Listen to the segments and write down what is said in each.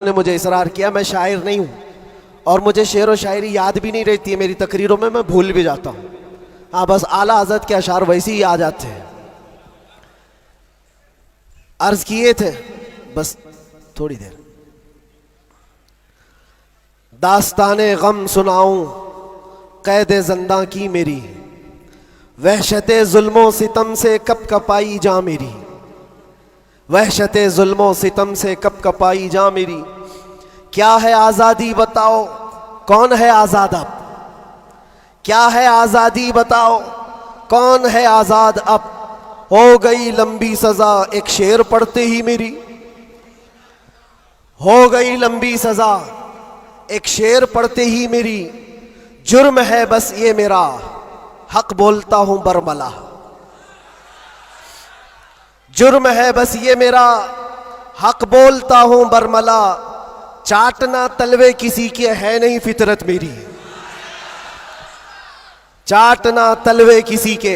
ने मुझे इसरार किया मैं शायर नहीं हूँ और मुझे शेर व शायरी याद भी नहीं रहती है मेरी तकरीरों में, मैं भूल भी जाता हूँ। हाँ, बस आला हज़रत के अशार वैसे ही आ जाते हैं। अर्ज किए थे बस थोड़ी देर, दास्ताने गम सुनाऊं कैदे ज़िंदा की मेरी, वहशते जुल्मों सितम से कब कपाई जा मेरी, वहशते जुल्मों सितम से कब कपाई जा मेरी। क्या है आज़ादी बताओ, कौन है आज़ाद अब, क्या है आज़ादी बताओ, कौन है आज़ाद अब। हो गई लंबी सज़ा एक शेर पढ़ते ही मेरी, हो गई लंबी सज़ा एक शेर पढ़ते ही मेरी। जुर्म है बस ये मेरा, हक बोलता हूं बरमला, जुर्म है बस ये मेरा, हक बोलता हूं बरमला। चाटना तलवे किसी के है नहीं फितरत मेरी, चाटना तलवे किसी के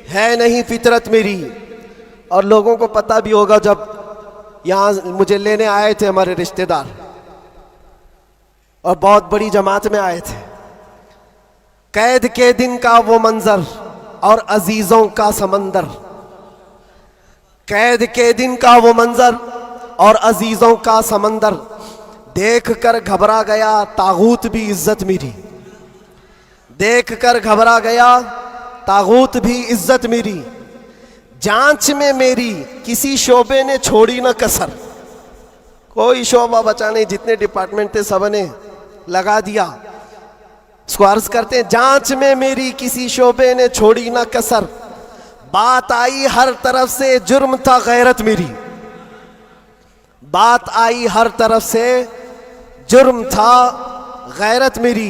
है नहीं फितरत मेरी। और लोगों को पता भी होगा, जब यहाँ मुझे लेने आए थे हमारे रिश्तेदार और बहुत बड़ी जमात में आए थे, कैद के दिन का वो मंजर और अजीजों का समंदर, कैद के दिन का वो मंजर और अजीजों का समंदर। देख कर घबरा गया तागूत भी इज्जत मेरी, देख कर घबरा गया तागूत भी इज्जत मेरी। जांच में मेरी किसी शोबे ने छोड़ी ना कसर, कोई शोबा बचा नहीं, जितने डिपार्टमेंट थे सब ने लगा दिया। इसको अर्ज करते हैं, जांच में मेरी किसी शोबे ने छोड़ी ना कसर। बात आई हर तरफ से जुर्म था गैरत मेरी, बात आई हर तरफ से जुर्म था गैरत मेरी।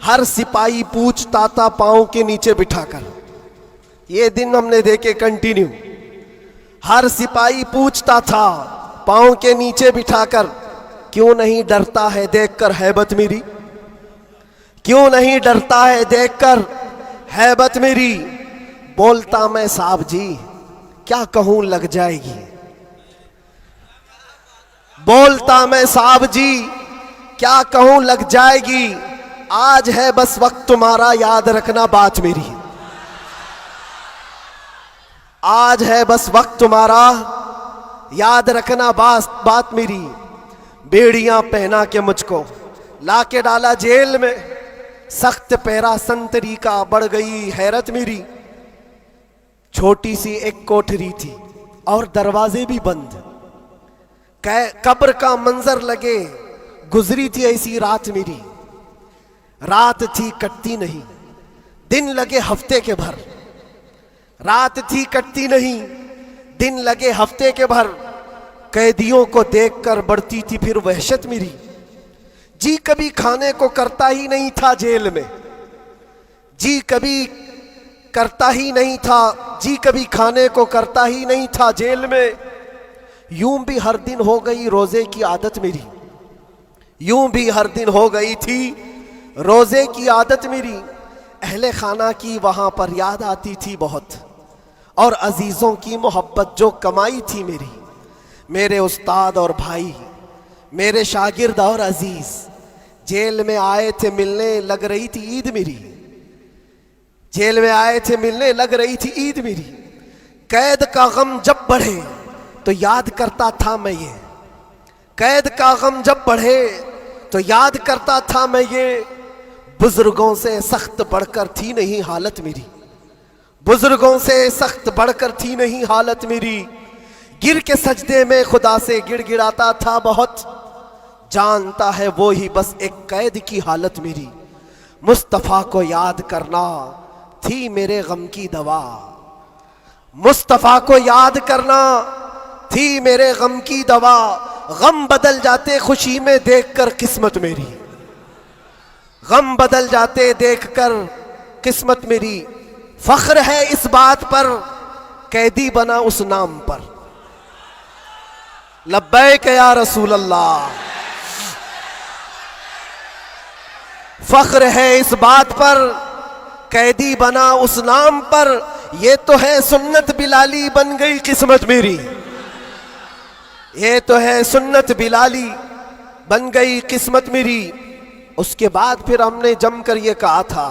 हर सिपाही पूछता था पांव के नीचे बिठाकर, ये दिन हमने देखे कंटिन्यू। हर सिपाही पूछता था पांव के नीचे बिठाकर, क्यों नहीं डरता है देखकर हैबत मेरी, क्यों नहीं डरता है देखकर हैबत मेरी। बोलता मैं साहब जी क्या कहूं लग जाएगी, बोलता मैं साहब जी क्या कहूं लग जाएगी। आज है बस वक्त तुम्हारा याद रखना बात मेरी, आज है बस वक्त तुम्हारा याद रखना बात मेरी। बेड़ियां पहना के मुझको लाके डाला जेल में, सख्त पैरा संतरी का बढ़ गई हैरत मेरी। छोटी सी एक कोठरी थी और दरवाजे भी बंद, कब्र का मंजर लगे गुजरी थी ऐसी रात मेरी। रात थी कटती नहीं, दिन लगे हफ्ते के भर, रात थी कटती नहीं, दिन लगे हफ्ते के भर। कैदियों को देखकर बढ़ती थी फिर वहशत मेरी। जी कभी खाने को करता ही नहीं था जेल में, जी कभी करता ही नहीं था, जी कभी खाने को करता ही नहीं था जेल में। यूं भी हर दिन हो गई रोजे की आदत मेरी, यूं भी हर दिन हो गई थी रोजे की आदत मेरी। अहले खाना की वहां पर याद आती थी बहुत, और अजीजों की मोहब्बत जो कमाई थी मेरी। मेरे उस्ताद और भाई, मेरे शागिर्द और अजीज जेल में आए थे मिलने, लग रही थी ईद मेरी, जेल में आए थे मिलने लग रही थी ईद मेरी। कैद का गम जब बढ़े तो याद करता था मैं ये, कैद का गम जब बढ़े तो याद करता था मैं ये। बुजुर्गों से सख्त बढ़कर थी नहीं हालत मेरी, बुजुर्गों से सख्त बढ़कर थी नहीं हालत मेरी। गिर के सजदे में खुदा से गिड़गिड़ाता था बहुत, जानता है वो ही बस एक कैद की हालत मेरी। मुस्तफ़ा को याद करना थी मेरे गम की दवा, मुस्तफ़ा को याद करना थी मेरे गम की दवा। गम बदल जाते खुशी में देखकर किस्मत मेरी, गम बदल जाते देखकर किस्मत मेरी। फख्र है इस बात पर कैदी बना उस नाम पर, लब्बैक या रसूल अल्लाह। फख्र है इस बात पर कैदी बना उस नाम पर, ये तो है सुन्नत बिलाली बन गई किस्मत मेरी, ये तो है सुन्नत बिलाली बन गई किस्मत मेरी। उसके बाद फिर हमने जमकर ये कहा था,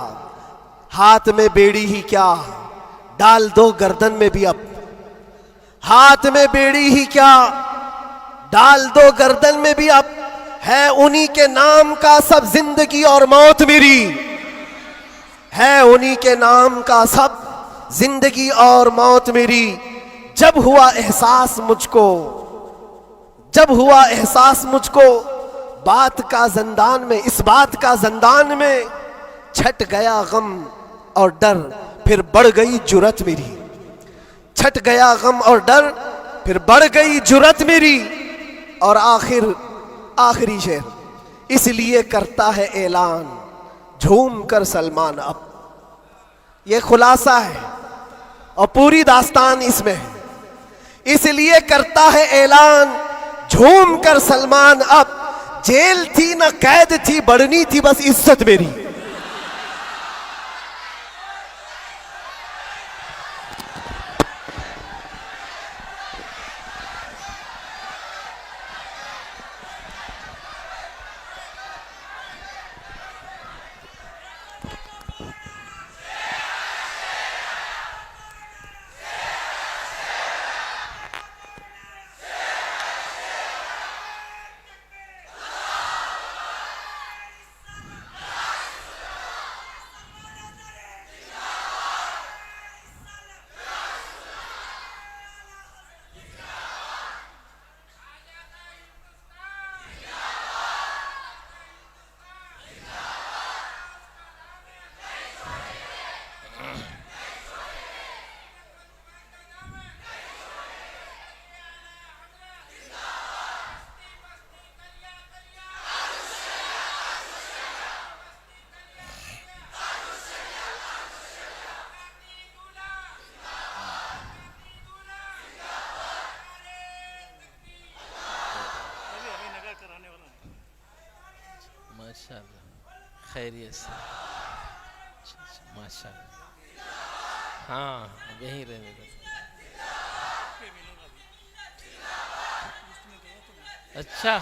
हाथ में बेड़ी ही क्या, डाल दो गर्दन में भी अब। हाथ में बेड़ी ही क्या, डाल दो गर्दन में भी अब। है उन्हीं के नाम का सब जिंदगी और मौत मेरी। है उन्हीं के नाम का सब जिंदगी और मौत मेरी। जब हुआ एहसास मुझको, जब हुआ एहसास मुझको बात का ज़ंदान में, इस बात का ज़ंदान में, छट गया गम और डर, फिर बढ़ गई जुर्रत मेरी। छट गया गम और डर, फिर बढ़ गई जुर्रत मेरी। और आखिरी शेर, इसलिए करता है ऐलान झूम कर सलमान अब। ये खुलासा है और पूरी दास्तान इसमें है। इसलिए करता है ऐलान झूम कर सलमान अब। जेल थी ना कैद थी, बढ़नी थी बस इज्जत मेरी। माशाअल्लाह, खैरियत से। माशाअल्लाह, हाँ यहीं रहने दो। अच्छा।